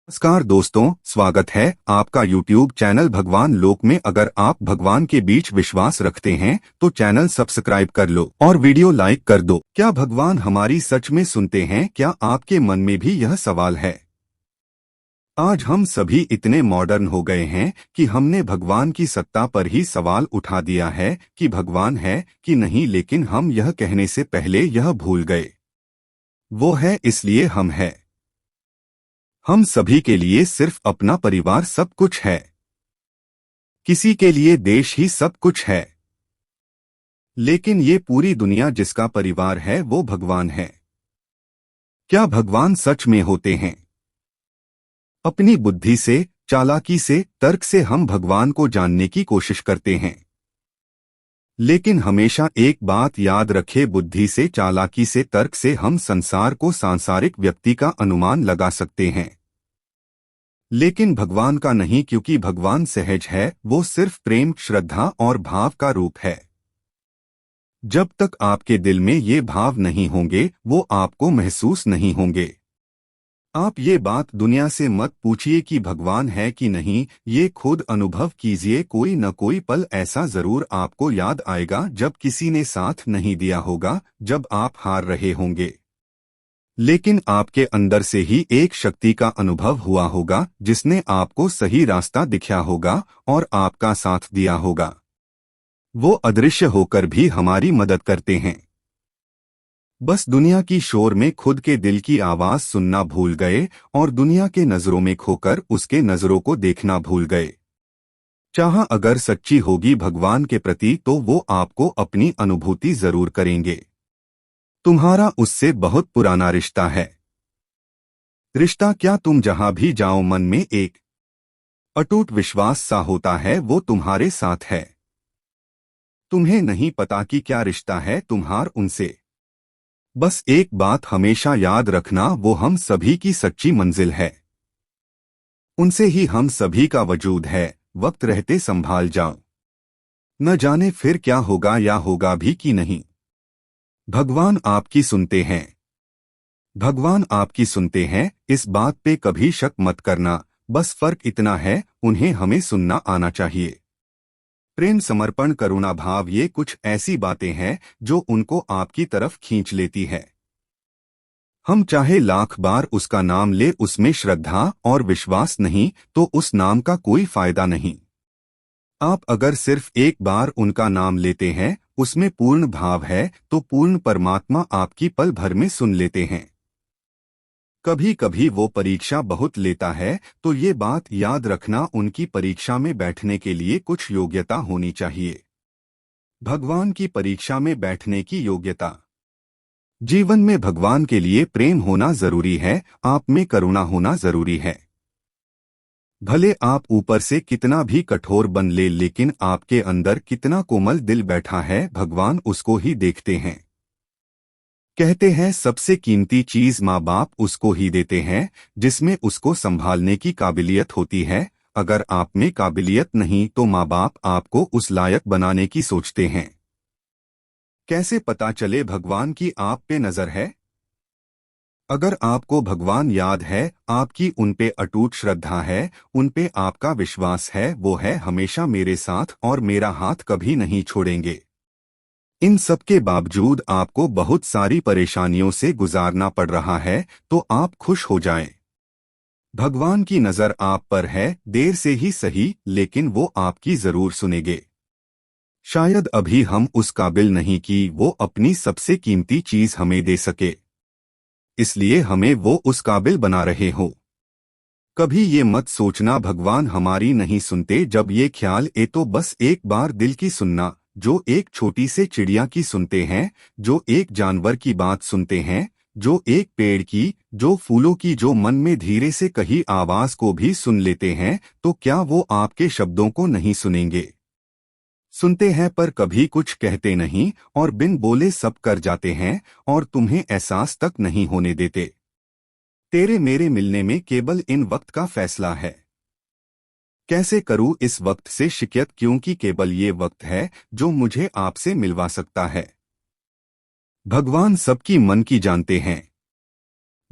नमस्कार दोस्तों, स्वागत है आपका YouTube चैनल भगवान लोक में। अगर आप भगवान के बीच विश्वास रखते हैं तो चैनल सब्सक्राइब कर लो और वीडियो लाइक कर दो। क्या भगवान हमारी सच में सुनते हैं? क्या आपके मन में भी यह सवाल है? आज हम सभी इतने मॉडर्न हो गए हैं कि हमने भगवान की सत्ता पर ही सवाल उठा दिया है कि भगवान है कि नहीं, लेकिन हम यह कहने से पहले यह भूल गए, वो है इसलिए हम हैं। हम सभी के लिए सिर्फ अपना परिवार सब कुछ है, किसी के लिए देश ही सब कुछ है, लेकिन ये पूरी दुनिया जिसका परिवार है वो भगवान है। क्या भगवान सच में होते हैं? अपनी बुद्धि से, चालाकी से, तर्क से हम भगवान को जानने की कोशिश करते हैं, लेकिन हमेशा एक बात याद रखे, बुद्धि से, चालाकी से, तर्क से हम संसार को सांसारिक व्यक्ति का अनुमान लगा सकते हैं, लेकिन भगवान का नहीं, क्योंकि भगवान सहज है, वो सिर्फ प्रेम, श्रद्धा और भाव का रूप है। जब तक आपके दिल में ये भाव नहीं होंगे वो आपको महसूस नहीं होंगे। आप ये बात दुनिया से मत पूछिए कि भगवान है कि नहीं, ये खुद अनुभव कीजिए। कोई न कोई पल ऐसा जरूर आपको याद आएगा जब किसी ने साथ नहीं दिया होगा, जब आप हार रहे होंगे, लेकिन आपके अंदर से ही एक शक्ति का अनुभव हुआ होगा जिसने आपको सही रास्ता दिखाया होगा और आपका साथ दिया होगा। वो अदृश्य होकर भी हमारी मदद करते हैं। बस दुनिया की शोर में खुद के दिल की आवाज सुनना भूल गए और दुनिया के नजरों में खोकर उसके नजरों को देखना भूल गए। चाह अगर सच्ची होगी भगवान के प्रति तो वो आपको अपनी अनुभूति जरूर करेंगे। तुम्हारा उससे बहुत पुराना रिश्ता है। रिश्ता क्या, तुम जहां भी जाओ मन में एक अटूट विश्वास सा होता है, वो तुम्हारे साथ है। तुम्हें नहीं पता कि क्या रिश्ता है तुम्हार उनसे। बस एक बात हमेशा याद रखना, वो हम सभी की सच्ची मंजिल है। उनसे ही हम सभी का वजूद है। वक्त रहते संभाल जाओ, न जाने फिर क्या होगा या होगा भी कि नहीं। भगवान आपकी सुनते हैं। भगवान आपकी सुनते हैं, इस बात पे कभी शक मत करना। बस फर्क इतना है, उन्हें हमें सुनना आना चाहिए। प्रेम, समर्पण, करुणा भाव, ये कुछ ऐसी बातें हैं जो उनको आपकी तरफ खींच लेती है। हम चाहे लाख बार उसका नाम ले, उसमें श्रद्धा और विश्वास नहीं तो उस नाम का कोई फायदा नहीं। आप अगर सिर्फ एक बार उनका नाम लेते हैं, उसमें पूर्ण भाव है, तो पूर्ण परमात्मा आपकी पल भर में सुन लेते हैं। कभी कभी वो परीक्षा बहुत लेता है, तो ये बात याद रखना, उनकी परीक्षा में बैठने के लिए कुछ योग्यता होनी चाहिए। भगवान की परीक्षा में बैठने की योग्यता। जीवन में भगवान के लिए प्रेम होना जरूरी है, आप में करुणा होना जरूरी है। भले आप ऊपर से कितना भी कठोर बन ले, लेकिन आपके अंदर कितना कोमल दिल बैठा है, भगवान उसको ही देखते हैं। कहते हैं सबसे कीमती चीज माँ बाप उसको ही देते हैं जिसमें उसको संभालने की काबिलियत होती है। अगर आप में काबिलियत नहीं तो माँ बाप आपको उस लायक बनाने की सोचते हैं। कैसे पता चले भगवान की आप पे नजर है? अगर आपको भगवान याद है, आपकी उन पे अटूट श्रद्धा है, उन पे आपका विश्वास है, वो है हमेशा मेरे साथ और मेरा हाथ कभी नहीं छोड़ेंगे। इन सब के बावजूद आपको बहुत सारी परेशानियों से गुजारना पड़ रहा है, तो आप खुश हो जाएं। भगवान की नजर आप पर है, देर से ही सही, लेकिन वो आपकी जरूर सुनेंगे। शायद अभी हम उस काबिल नहीं कि वो अपनी सबसे कीमती चीज हमें दे सके, इसलिए हमें वो उस काबिल बना रहे हो। कभी ये मत सोचना भगवान हमारी नहीं सुनते। जब ये ख्याल ए तो बस एक बार दिल की सुनना, जो एक छोटी से चिड़िया की सुनते हैं, जो एक जानवर की बात सुनते हैं, जो एक पेड़ की, जो फूलों की, जो मन में धीरे से कही आवाज को भी सुन लेते हैं, तो क्या वो आपके शब्दों को नहीं सुनेंगे? सुनते हैं पर कभी कुछ कहते नहीं और बिन बोले सब कर जाते हैं और तुम्हें एहसास तक नहीं होने देते। तेरे मेरे मिलने में केवल इन वक्त का फैसला है। कैसे करूं इस वक्त से शिकायत, क्योंकि केवल ये वक्त है जो मुझे आपसे मिलवा सकता है। भगवान सबकी मन की जानते हैं।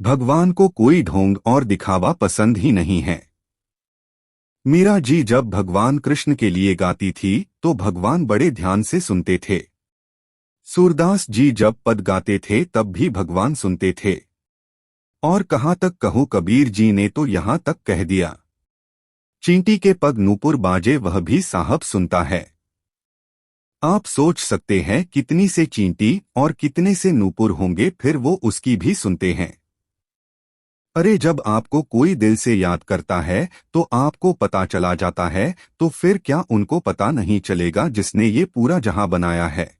भगवान को कोई ढोंग और दिखावा पसंद ही नहीं है। मीरा जी जब भगवान कृष्ण के लिए गाती थी तो भगवान बड़े ध्यान से सुनते थे। सूरदास जी जब पद गाते थे तब भी भगवान सुनते थे। और कहाँ तक कहूँ, कबीर जी ने तो यहाँ तक कह दिया, चींटी के पग नूपुर बाजे वह भी साहब सुनता है। आप सोच सकते हैं कितनी से चींटी और कितने से नूपुर होंगे, फिर वो उसकी भी सुनते हैं। अरे जब आपको कोई दिल से याद करता है तो आपको पता चला जाता है, तो फिर क्या उनको पता नहीं चलेगा जिसने ये पूरा जहां बनाया है।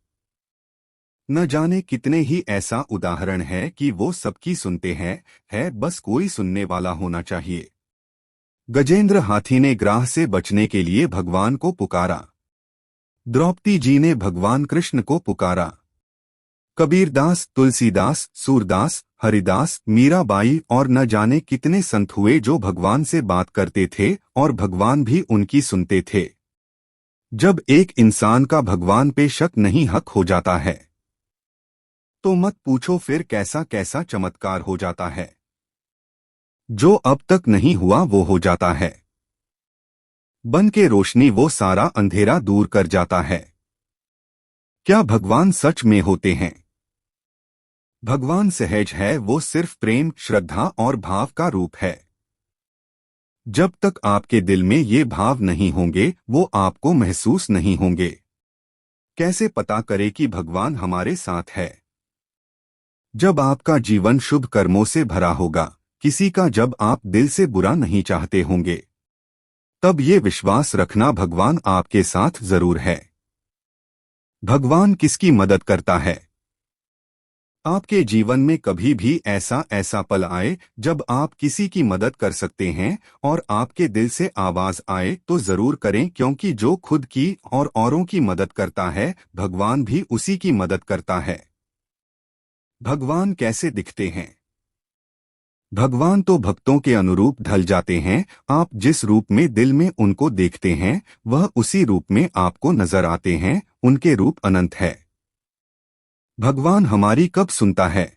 न जाने कितने ही ऐसा उदाहरण है कि वो सबकी सुनते हैं, है बस कोई सुनने वाला होना चाहिए। गजेंद्र हाथी ने ग्राह से बचने के लिए भगवान को पुकारा। द्रौपदी जी ने भगवान कृष्ण को पुकारा। कबीरदास, तुलसीदास, सूरदास, हरिदास, मीराबाई और न जाने कितने संत हुए जो भगवान से बात करते थे और भगवान भी उनकी सुनते थे। जब एक इंसान का भगवान पे शक नहीं हक हो जाता है तो मत पूछो फिर कैसा कैसा चमत्कार हो जाता है। जो अब तक नहीं हुआ वो हो जाता है। बन के रोशनी वो सारा अंधेरा दूर कर जाता है। क्या भगवान सच में होते हैं? भगवान सहज है, वो सिर्फ प्रेम, श्रद्धा और भाव का रूप है। जब तक आपके दिल में ये भाव नहीं होंगे वो आपको महसूस नहीं होंगे। कैसे पता करे कि भगवान हमारे साथ है? जब आपका जीवन शुभ कर्मों से भरा होगा, किसी का जब आप दिल से बुरा नहीं चाहते होंगे, तब ये विश्वास रखना भगवान आपके साथ जरूर है। भगवान किसकी मदद करता है? आपके जीवन में कभी भी ऐसा पल आए जब आप किसी की मदद कर सकते हैं और आपके दिल से आवाज आए तो जरूर करें, क्योंकि जो खुद की और औरों की मदद करता है भगवान भी उसी की मदद करता है। भगवान कैसे दिखते हैं? भगवान तो भक्तों के अनुरूप ढल जाते हैं। आप जिस रूप में दिल में उनको देखते हैं वह उसी रूप में आपको नजर आते हैं। उनके रूप अनंत है। भगवान हमारी कब सुनता है?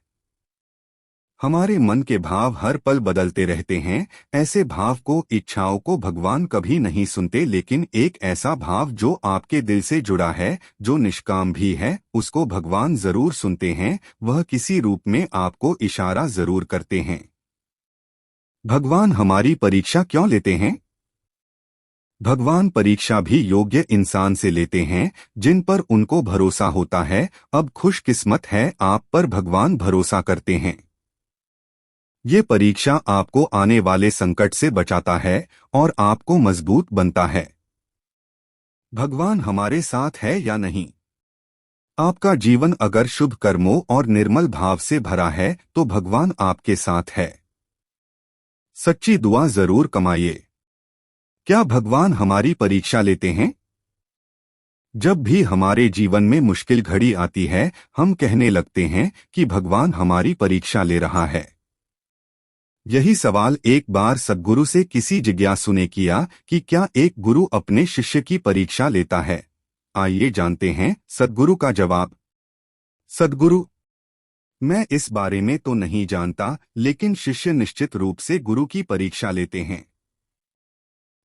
हमारे मन के भाव हर पल बदलते रहते हैं। ऐसे भाव को, इच्छाओं को भगवान कभी नहीं सुनते, लेकिन एक ऐसा भाव जो आपके दिल से जुड़ा है, जो निष्काम भी है, उसको भगवान जरूर सुनते हैं। वह किसी रूप में आपको इशारा जरूर करते हैं। भगवान हमारी परीक्षा क्यों लेते हैं? भगवान परीक्षा भी योग्य इंसान से लेते हैं जिन पर उनको भरोसा होता है। अब खुशकिस्मत है आप पर भगवान भरोसा करते हैं। ये परीक्षा आपको आने वाले संकट से बचाता है और आपको मजबूत बनता है। भगवान हमारे साथ है या नहीं? आपका जीवन अगर शुभ कर्मों और निर्मल भाव से भरा है तो भगवान आपके साथ है। सच्ची दुआ जरूर कमाइए। क्या भगवान हमारी परीक्षा लेते हैं? जब भी हमारे जीवन में मुश्किल घड़ी आती है हम कहने लगते हैं कि भगवान हमारी परीक्षा ले रहा है। यही सवाल एक बार सद्गुरु से किसी जिज्ञासु ने किया कि क्या एक गुरु अपने शिष्य की परीक्षा लेता है? आइए जानते हैं सद्गुरु का जवाब। सद्गुरु: मैं इस बारे में तो नहीं जानता, लेकिन शिष्य निश्चित रूप से गुरु की परीक्षा लेते हैं।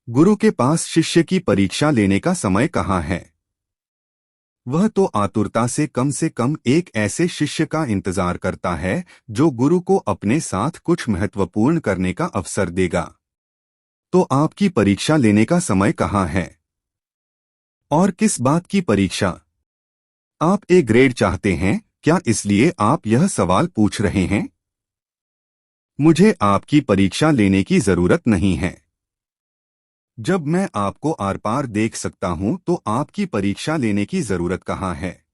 गुरु के पास शिष्य की परीक्षा लेने का समय कहाँ है? वह तो आतुरता से कम एक ऐसे शिष्य का इंतजार करता है जो गुरु को अपने साथ कुछ महत्वपूर्ण करने का अवसर देगा। तो आपकी परीक्षा लेने का समय कहाँ है? और किस बात की परीक्षा? आप ए ग्रेड चाहते हैं क्या, इसलिए आप यह सवाल पूछ रहे हैं? मुझे आपकी परीक्षा लेने की जरूरत नहीं है। जब मैं आपको आर पार देख सकता हूं तो आपकी परीक्षा लेने की जरूरत कहाँ है?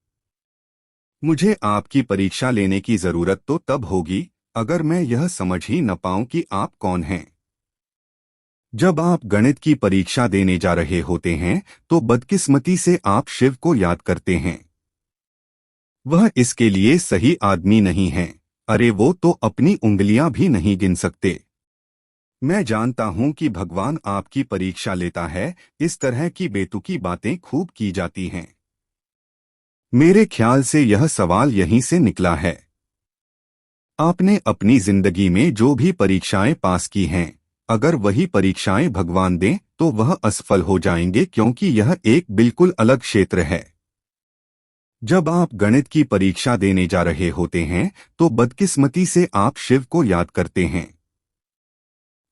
मुझे आपकी परीक्षा लेने की जरूरत तो तब होगी अगर मैं यह समझ ही न पाऊं कि आप कौन हैं। जब आप गणित की परीक्षा देने जा रहे होते हैं तो बदकिस्मती से आप शिव को याद करते हैं। वह इसके लिए सही आदमी नहीं है। अरे वो तो अपनी उंगलियां भी नहीं गिन सकते। मैं जानता हूं कि भगवान आपकी परीक्षा लेता है। इस तरह की बेतुकी बातें खूब की जाती हैं। मेरे ख्याल से यह सवाल यहीं से निकला है। आपने अपनी जिंदगी में जो भी परीक्षाएं पास की हैं, अगर वही परीक्षाएं भगवान दें तो वह असफल हो जाएंगे, क्योंकि यह एक बिल्कुल अलग क्षेत्र है। जब आप गणित की परीक्षा देने जा रहे होते हैं तो बदकिस्मती से आप शिव को याद करते हैं।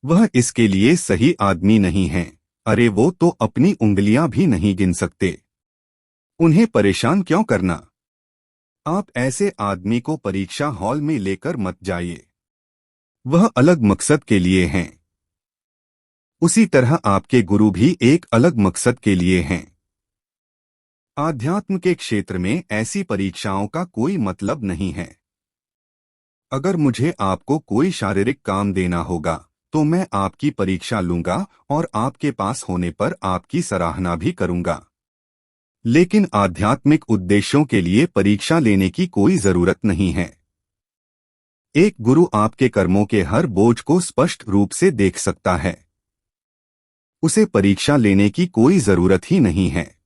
वह इसके लिए सही आदमी नहीं है। अरे वो तो अपनी उंगलियां भी नहीं गिन सकते। उन्हें परेशान क्यों करना। आप ऐसे आदमी को परीक्षा हॉल में लेकर मत जाइए। वह अलग मकसद के लिए हैं। उसी तरह आपके गुरु भी एक अलग मकसद के लिए हैं। आध्यात्म के क्षेत्र में ऐसी परीक्षाओं का कोई मतलब नहीं है। अगर मुझे आपको कोई शारीरिक काम देना होगा तो मैं आपकी परीक्षा लूंगा और आपके पास होने पर आपकी सराहना भी करूंगा। लेकिन आध्यात्मिक उद्देश्यों के लिए परीक्षा लेने की कोई जरूरत नहीं है। एक गुरु आपके कर्मों के हर बोझ को स्पष्ट रूप से देख सकता है। उसे परीक्षा लेने की कोई जरूरत ही नहीं है।